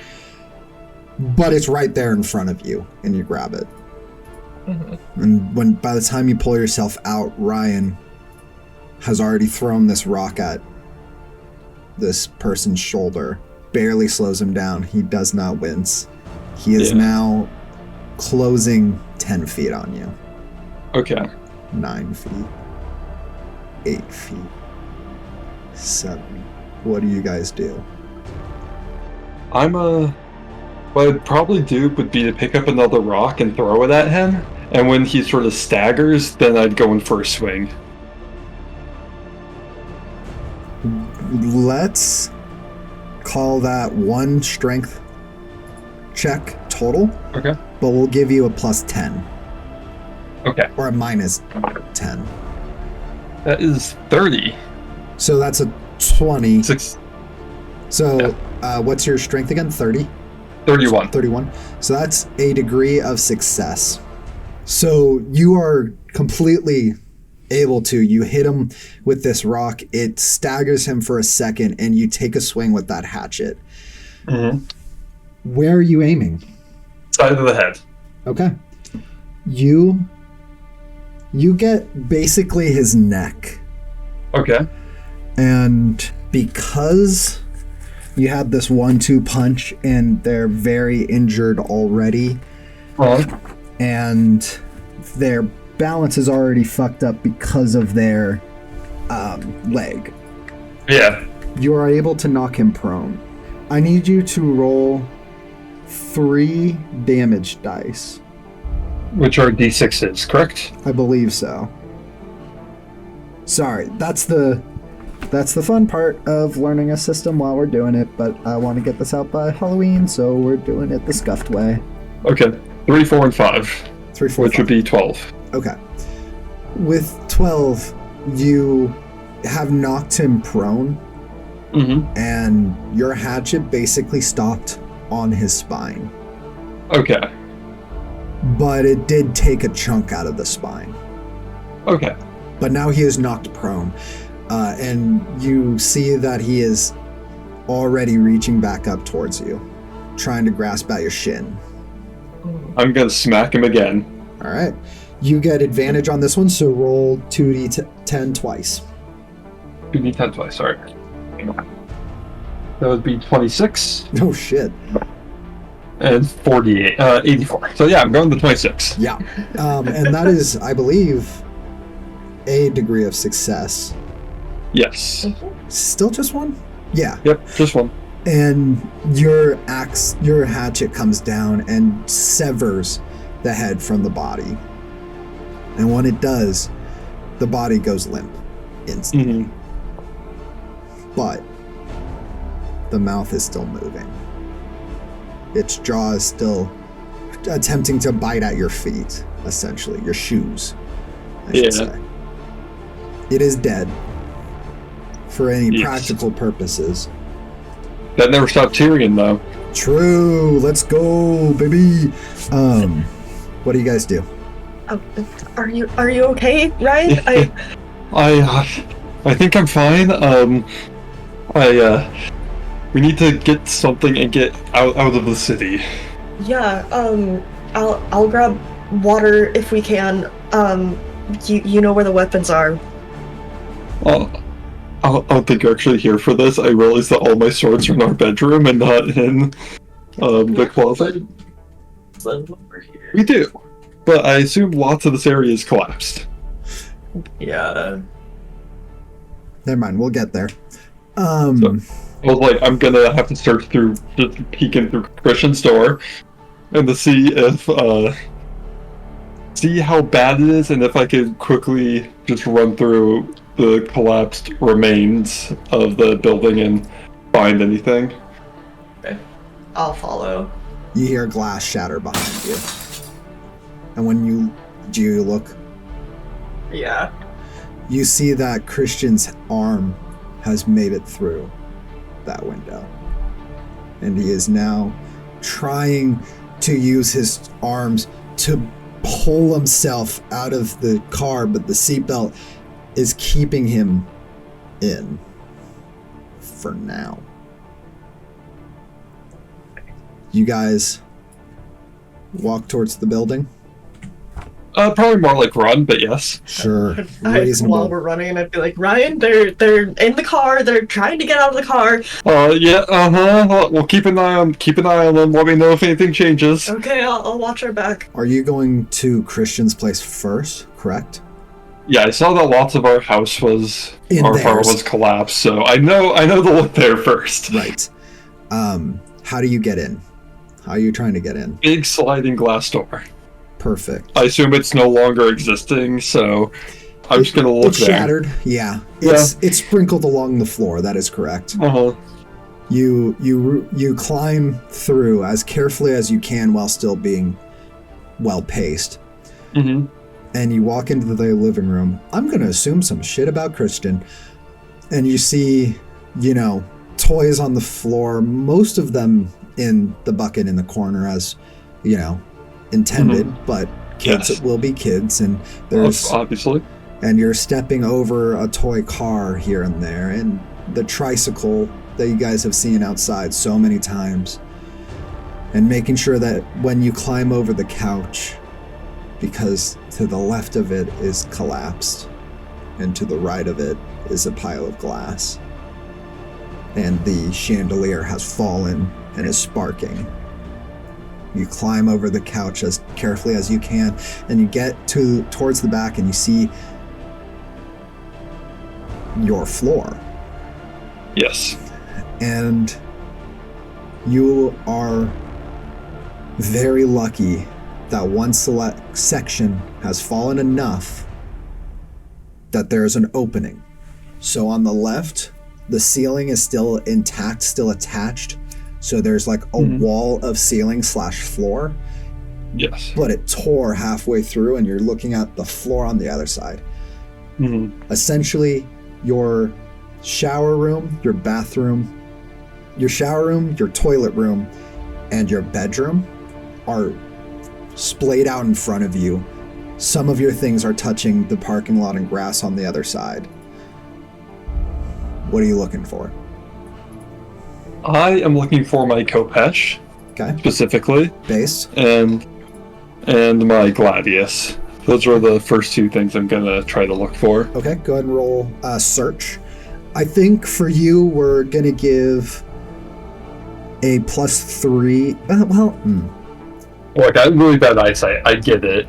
But it's right there in front of you, and you grab it. Mm-hmm. And by the time you pull yourself out, Ryan has already thrown this rock at this person's shoulder. Barely slows him down. He does not wince. He is Yeah. now closing 10 feet on you. Okay. 9 feet. 8 feet. 7. What do you guys do? What I'd probably do would be to pick up another rock and throw it at him, and when he sort of staggers, then I'd go in for a swing. Let's call that 1 strength check total. Okay. But we'll give you a plus 10. Okay. Or a minus 10. That is 30. So that's a 20. 6. So what's your strength again? 30? 31. 31. So that's a degree of success. So you are completely able to. You hit him with this rock. It staggers him for a second, and you take a swing with that hatchet. Mm-hmm. Where are you aiming? Side of the head. Okay. You get basically his neck. Okay. And because you had this 1-2 punch and they're very injured already, and their balance is already fucked up because of their leg. Yeah. You are able to knock him prone. I need you to roll 3 damage dice. Which are D6s, correct? I believe so. Sorry, that's the fun part of learning a system while we're doing it, but I want to get this out by Halloween, so we're doing it the scuffed way. Okay. 3, 4, and 5. 3, 4, which 5. would be 12. Okay. With 12, you have knocked him prone, and your hatchet basically stopped on his spine. Okay. But it did take a chunk out of the spine. Okay. But now he is knocked prone, and you see that he is already reaching back up towards you, trying to grasp at your shin. I'm gonna smack him again. All right. You get advantage on this one, so roll 2d10 twice. 2d10 twice, sorry. That would be 26. Oh, shit. And 48, 84. So yeah, I'm going to 26. Yeah. And that is, I believe, a degree of success. Yes. Still just one? Yeah. Yep, just one. And your hatchet comes down and severs the head from the body. And when it does, the body goes limp instantly. But the mouth is still moving. Its jaw is still attempting to bite at your feet, essentially, your shoes, I should say. It is dead for any practical purposes. That never stopped Tyrion, though. True. Let's go, baby. What do you guys do? Are you okay, Ryan? I think I'm fine. We need to get something and get out of the city. Yeah. I'll grab water if we can. You know where the weapons are. I don't think you're actually here for this. I realized that all my swords are in our bedroom and not in the closet. We do, but I assume lots of this area is collapsed. Yeah. Never mind, we'll get there. So, I was like, I'm gonna have to search through, just peeking through Christian's door, and to see if, see how bad it is, and if I could quickly just run through the collapsed remains of the building and find anything. Okay. I'll follow. You hear glass shatter behind you. And when you look? Yeah. You see that Christian's arm has made it through that window. And he is now trying to use his arms to pull himself out of the car, but the seatbelt is keeping him in for now. You guys walk towards the building? Probably more like run, but yes. Sure. Reasonable. While we're running, I'd be like, Ryan, they're in the car. They're trying to get out of the car. We'll keep an eye on them. Let me know if anything changes. Okay, I'll watch our back. Are you going to Christian's place first, correct? Yeah, I saw that lots of our house was collapsed, so I know to look there first. Right. How do you get in? How are you trying to get in? Big sliding glass door. Perfect. I assume it's no longer existing, so I'm just gonna look it's there. Shattered. Yeah. It's sprinkled along the floor. That is correct. You climb through as carefully as you can while still being well paced. Mm-hmm. And you walk into the living room. I'm going to assume some shit about Christian. And you see, toys on the floor, most of them in the bucket in the corner as, intended, but kids will be kids. And there's obviously. And you're stepping over a toy car here and there, and the tricycle that you guys have seen outside so many times. And making sure that when you climb over the couch, because to the left of it is collapsed, and to the right of it is a pile of glass. And the chandelier has fallen and is sparking. You climb over the couch as carefully as you can, and you get towards the back and you see your floor. Yes. And you are very lucky that one select section has fallen enough that there's an opening. So on the left, the ceiling is still intact, still attached. So there's like a wall of ceiling / floor. Yes. But it tore halfway through and you're looking at the floor on the other side. Essentially, your shower room, your bathroom, your shower room, your toilet room, and your bedroom are splayed out in front of you. Some of your things are touching the parking lot and grass on the other side. What are you looking for? I am looking for my Kopesh, specifically. Base. And my Gladius. Those are the first two things I'm going to try to look for. Okay, go ahead and roll search. I think for you, we're going to give a +3. Look, I have really bad eyesight. I get it.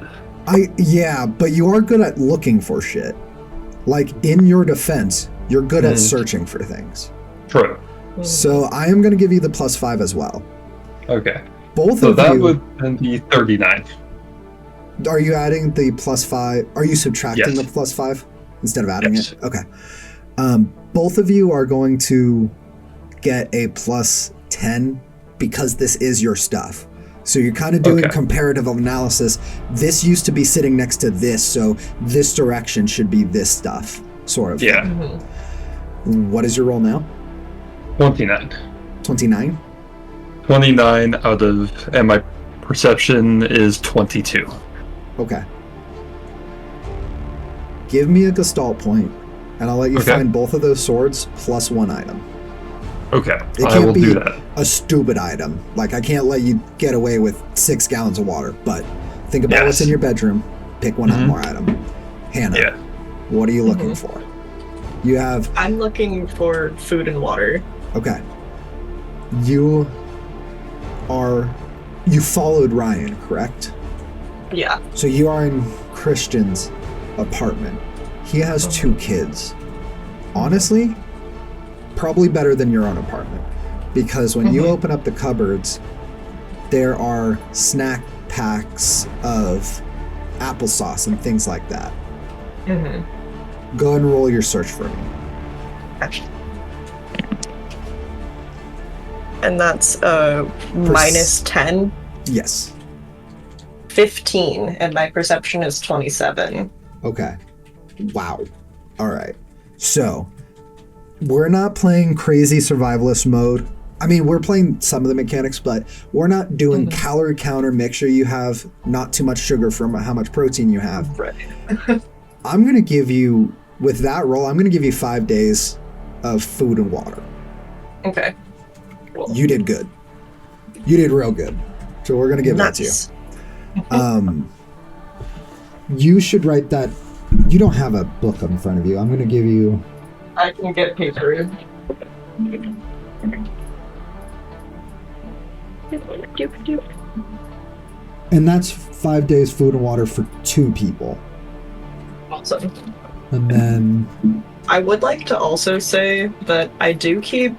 Yeah, but you are good at looking for shit. Like, in your defense, you're good at searching for things. True. So I am going to give you the +5 as well. Okay. Both so of that you, would then be 39. Are you adding the +5? Are you subtracting the +5 instead of adding it? Okay. Both of you are going to get a +10 because this is your stuff. So you're kind of doing comparative analysis. This used to be sitting next to this, so this direction should be this stuff, sort of. Yeah. What is your roll now? 29. 29? 29 out of, and my perception is 22. Okay. Give me a Gestalt point, and I'll let you find both of those swords plus one item. Okay, it I will can't be do that. A stupid item. Like, I can't let you get away with 6 gallons of water, but think about what's in your bedroom. Pick one more item. Hannah, what are you looking for? You have... I'm looking for food and water. Okay. You followed Ryan, correct? Yeah. So you are in Christian's apartment. He has 2 kids. Honestly, probably better than your own apartment. Because when you open up the cupboards, there are snack packs of applesauce and things like that. Go ahead and roll your search for me. And that's -10? Yes. 15, and my perception is 27. Okay. Wow. All right. So, we're not playing crazy survivalist mode. I mean, we're playing some of the mechanics, but we're not doing calorie counter, make sure you have not too much sugar from how much protein you have. Right. I'm going to give you, with that roll, I'm going to give you 5 days of food and water. Okay. Cool. You did good. You did real good. So we're going to give that to you. You should write that. You don't have a book in front of you. I'm going to give you... I can get paper. And that's 5 days food and water for 2 people. Awesome. And then... I would like to also say that I do keep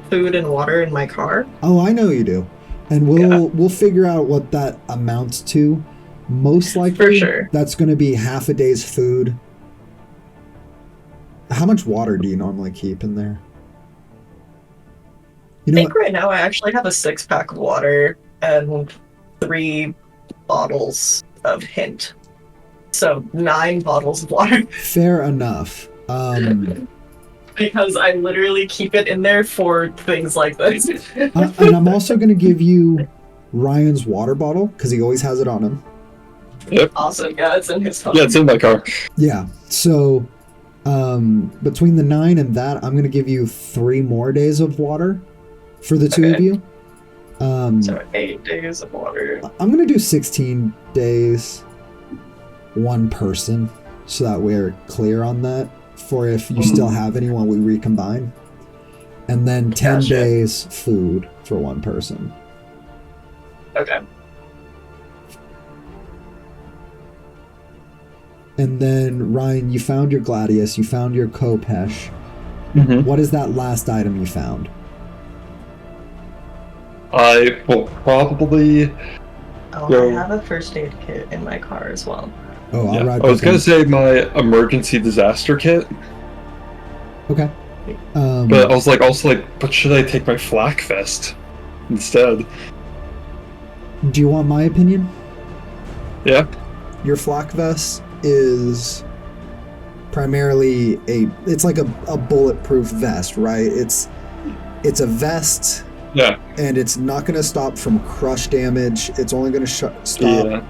food and water in my car. Oh, I know you do. And we'll figure out what that amounts to. Most likely, for sure, that's going to be half a day's food. How much water do you normally keep in there? You I know think right now I actually have a 6-pack of water and 3 bottles of hint. So 9 bottles of water. Fair enough. Because I literally keep it in there for things like this. And I'm also going to give you Ryan's water bottle because he always has it on him. Yep. Awesome. Yeah, it's in his phone. Yeah, it's in my car. Yeah. So between the 9 and that, I'm going to give you 3 more days of water for the two of you. So 8 days of water. I'm going to do 16 days, 1 person, so that we're clear on that for if you still have any when we recombine. And then 10 Gotcha. days food for 1 person. Okay. And then, Ryan, you found your Gladius, you found your Kopesh. Mm-hmm. What is that last item you found? I will probably. Oh, Yo. I have a first aid kit in my car as well. Oh, I'll Yeah. ride I was with gonna you. say my emergency disaster kit, Okay. but I was like, but should I take my flak vest instead? Do you want my opinion? Yeah. Your flak vest is primarily it's like a bulletproof vest, right? It's a vest, Yeah. and it's not going to stop from crush damage. It's only going to stop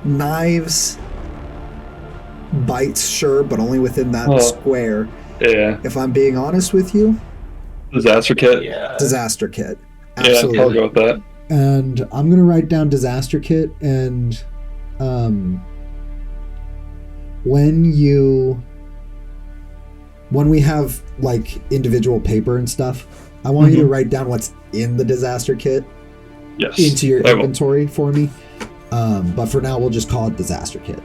knives, bites, sure, but only within that square. Yeah. If I'm being honest with you, Disaster kit. Yeah. disaster kit. Yeah, Absolutely. I'll go with that. And I'm gonna write down disaster kit, and when we have like individual paper and stuff, I want you to write down what's in the disaster kit Yes. into your I will. inventory for me. But for now, we'll just call it disaster kit.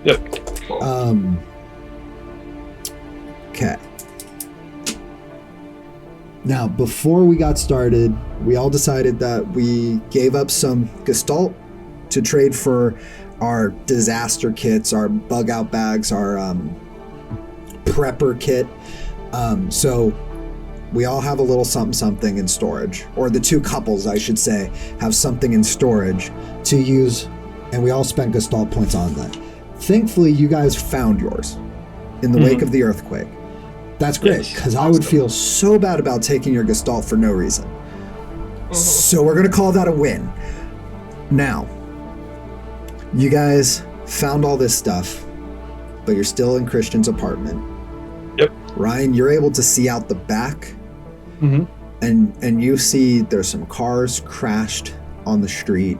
Yep. Okay. Now, before we got started, we all decided that we gave up some Gestalt to trade for our disaster kits, our bug out bags, our prepper kit. So we all have a little something in storage, or the 2 couples, I should say, have something in storage to use, and we all spent Gestalt points on that. Thankfully, you guys found yours in the wake of the earthquake. That's great, because I would feel so bad about taking your Gestalt for no reason. So we're going to call that a win. Now, you guys found all this stuff, but you're still in Christian's apartment. Yep. Ryan, you're able to see out the back, and you see there's some cars crashed on the street.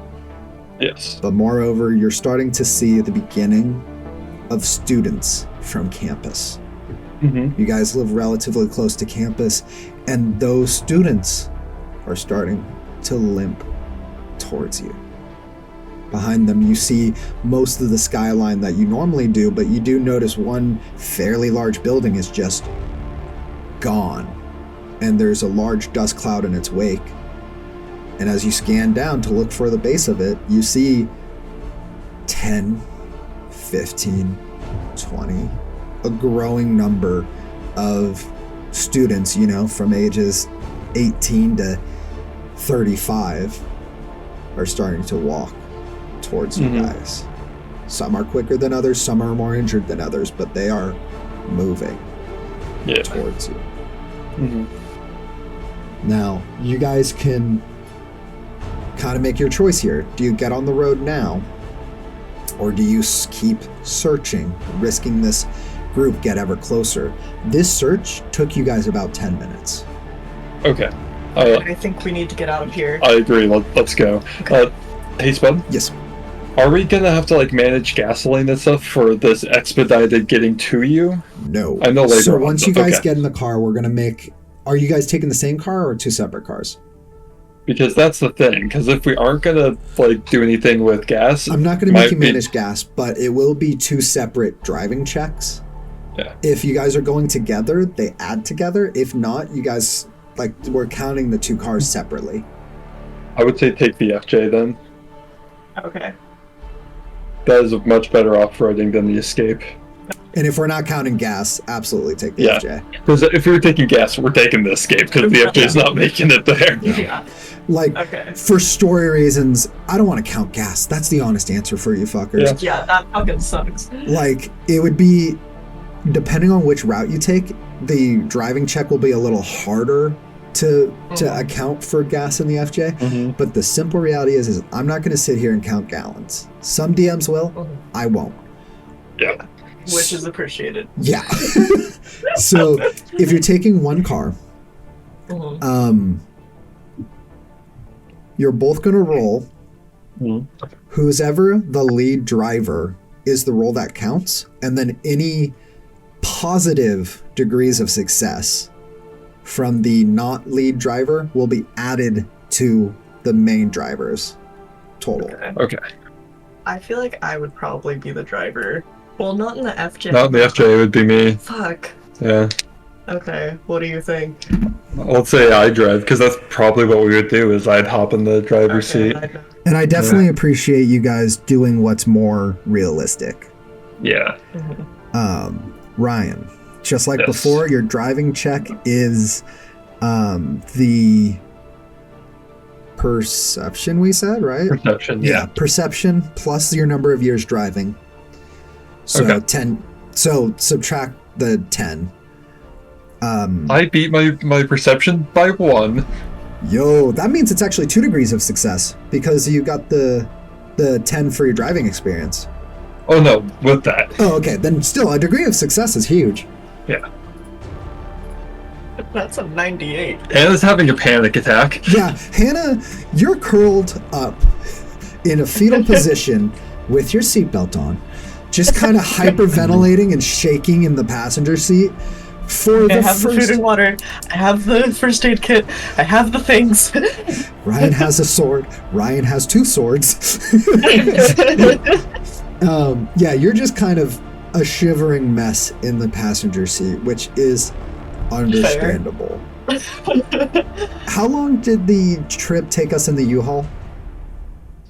Yes. But moreover, you're starting to see the beginning of students from campus. You guys live relatively close to campus, and those students are starting to limp towards you. Behind them, you see most of the skyline that you normally do, but you do notice one fairly large building is just gone, and there's a large dust cloud in its wake. And as you scan down to look for the base of it, you see 10, 15, 20, a growing number of students, from ages 18 to 35 are starting to walk towards you guys. Some are quicker than others, some are more injured than others, but they are moving towards you. Now, you guys can kind of make your choice here. Do you get on the road now, or do you keep searching, risking this group get ever closer? This search took you guys about 10 minutes. Okay. I think we need to get out of here. I agree. Let's go. Hey, Spud. Yes. Are we gonna have to manage gasoline and stuff for this expedited getting to you? No. I know later. So on, once but you guys okay. get in the car, we're gonna make. Are you guys taking the same car or 2 separate cars? Because that's the thing. Because if we aren't gonna do anything with gas, I'm not gonna might make you be- manage gas, but it will be 2 separate driving checks. Yeah. If you guys are going together, they add together. If not, you guys we're counting the 2 cars separately. I would say take the FJ then. Okay. That is much better off-roading than the Escape. And if we're not counting gas, absolutely take the FJ. Because if you're taking gas, we're taking the escape because the FJ's not making it there. Yeah. Like, Okay. for story reasons, I don't want to count gas. That's the honest answer for you fuckers. Yeah, that fucking sucks. Like, it would be, depending on which route you take, the driving check will be a little harder to account for gas in the FJ. But the simple reality is I'm not going to sit here and count gallons. Some DMs will, I won't. Yeah. Which is appreciated. Yeah. So if you're taking one car, you're both going to roll. Who's ever the lead driver is the roll that counts, and then any positive degrees of success from the not lead driver will be added to the main driver's total. Okay. I feel like I would probably be the driver. Well, not in the FJ. Not in the FJ, it would be me. Fuck. Yeah. Okay, what do you think? Let's say I drive, because that's probably what we would do, is I'd hop in the driver's seat. And I definitely appreciate you guys doing what's more realistic. Yeah. Ryan, just like before, your driving check is the perception, we said, right? Perception, Yeah, perception plus your number of years driving. So 10. So subtract the 10. I beat my perception by 1. Yo, that means it's actually 2 degrees of success because you got the 10 for your driving experience. Oh no, with that. Oh, okay. Then still, a degree of success is huge. Yeah. That's a 98. Hannah's having a panic attack. Yeah, Hannah, you're curled up in a fetal position with your seatbelt on, just kind of hyperventilating and shaking in the passenger seat. I have the food and water. I have the first aid kit. I have the things. Ryan has a sword. Ryan has 2 swords. Yeah, you're just kind of a shivering mess in the passenger seat, which is understandable. How long did the trip take us in the U-Haul?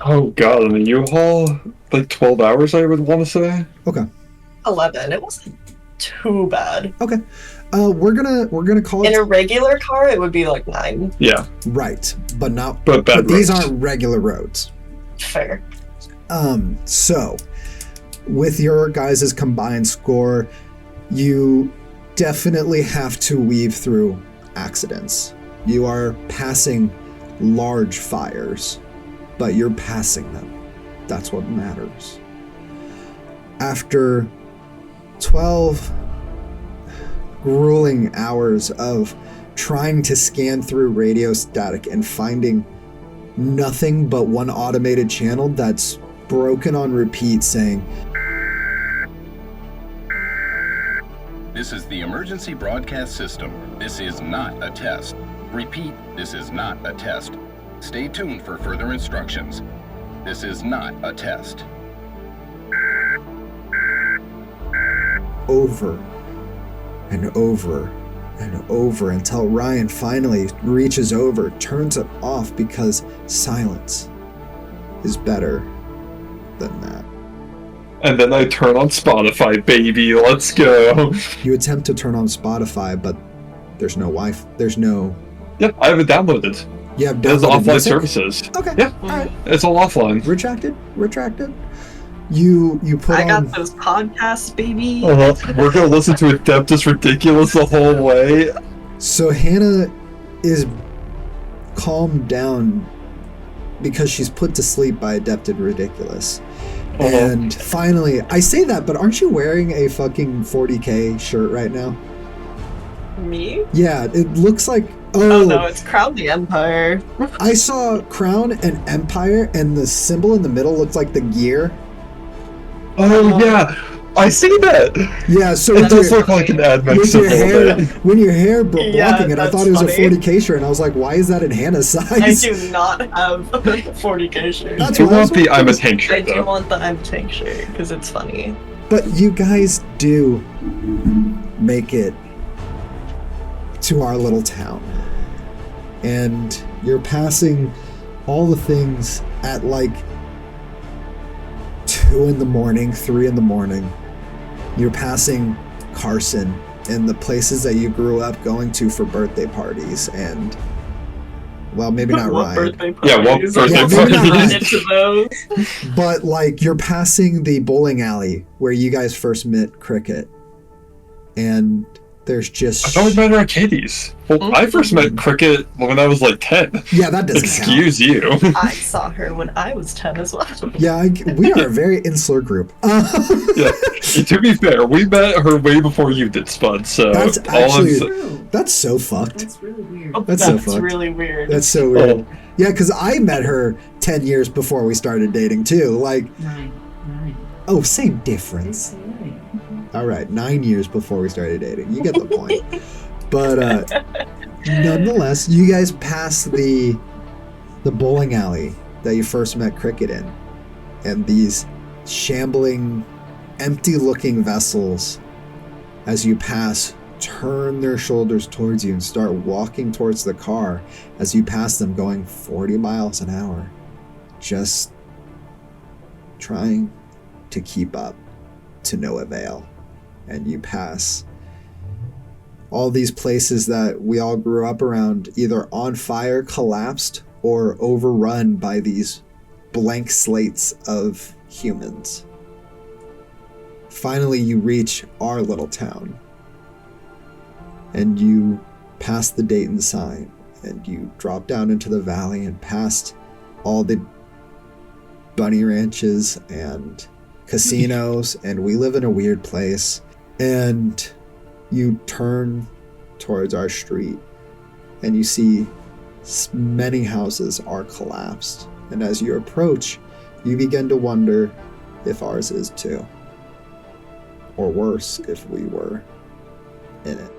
Oh god, in the U-Haul? Like 12 hours, I would want to say. Okay. 11. It wasn't too bad. Okay. We're gonna call it in a regular car. It would be like 9. Yeah. Right, but not. But these roads. aren't regular roads. Fair. So, with your guys' combined score, you definitely have to weave through accidents. You are passing large fires, but you're passing them. That's what matters. After 12 grueling hours of trying to scan through radio static and finding nothing but one automated channel that's broken on repeat saying, "This is the emergency broadcast system. This is not a test. Repeat, this is not a test. Stay tuned for further instructions. This is not a test." Over and over and over until Ryan finally reaches over, turns it off because silence is better than that. And then I turn on Spotify, baby. Let's go. You attempt to turn on Spotify, but there's no Wi-Fi. There's no. Yep, I have it downloaded. You have There's downloaded offline music? services. Okay. Yeah. All right. It's all offline. Retracted. You put I on. got those podcasts, baby. We're gonna listen to Adeptus Ridiculous the whole way. So Hannah is calmed down because she's put to sleep by Adepted Ridiculous. And finally, I say that, but aren't you wearing a fucking 40K shirt right now? Me? Yeah, it looks like. Oh no, it's Crown the Empire. I saw Crown and Empire, and the symbol in the middle looks like the gear. Oh yeah, I see that. Yeah, so It with does your, look like an AdMex with your symbol. hair, when your hair blocking Yeah, it, I that's thought it was funny. a 40K shirt, and I was like, why is that in Hannah's I size? do not have a 40k shirt. That's You what I was want the I'm a wondering. tank I shirt do though. want the I'm Tank shirt because it's funny. But you guys do make it to our little town. And you're passing all the things at like 2 in the morning, 3 in the morning. You're passing Carson and the places that you grew up going to for birthday parties and, well, maybe not What Ryan. birthday parties? Yeah, what birthday Yeah, maybe not parties? Ryan. Into those. But like you're passing the bowling alley where you guys first met Cricket, and there's just I thought we met her at Katie's. Well, I first met Cricket when I was like 10. yeah, that doesn't Excuse you. I saw her when I was 10 as well. count. Yeah, we are a very insular group. Yeah. To be fair, we met her way before you did, Spud. So That's all I'm actually- sa- That's so fucked. That's really weird. Oh, That's that's so fucked. really weird. That's so weird. Yeah, because I met her 10 years before we started dating too. Like, 9. oh, same difference. It's 9. All right, 9 years before we started dating. You get the point. But nonetheless, you guys pass the bowling alley that you first met Cricket in, and these shambling, empty-looking vessels, as you pass, turn their shoulders towards you and start walking towards the car as you pass them going 40 miles an hour, just trying to keep up to no avail. And you pass all these places that we all grew up around, either on fire, collapsed, or overrun by these blank slates of humans. Finally, you reach our little town, and you pass the Dayton sign, and you drop down into the valley and past all the bunny ranches and casinos, and we live in a weird place. And you turn towards our street, and you see many houses are collapsed. And as you approach, you begin to wonder if ours is too. Or worse, if we were in it.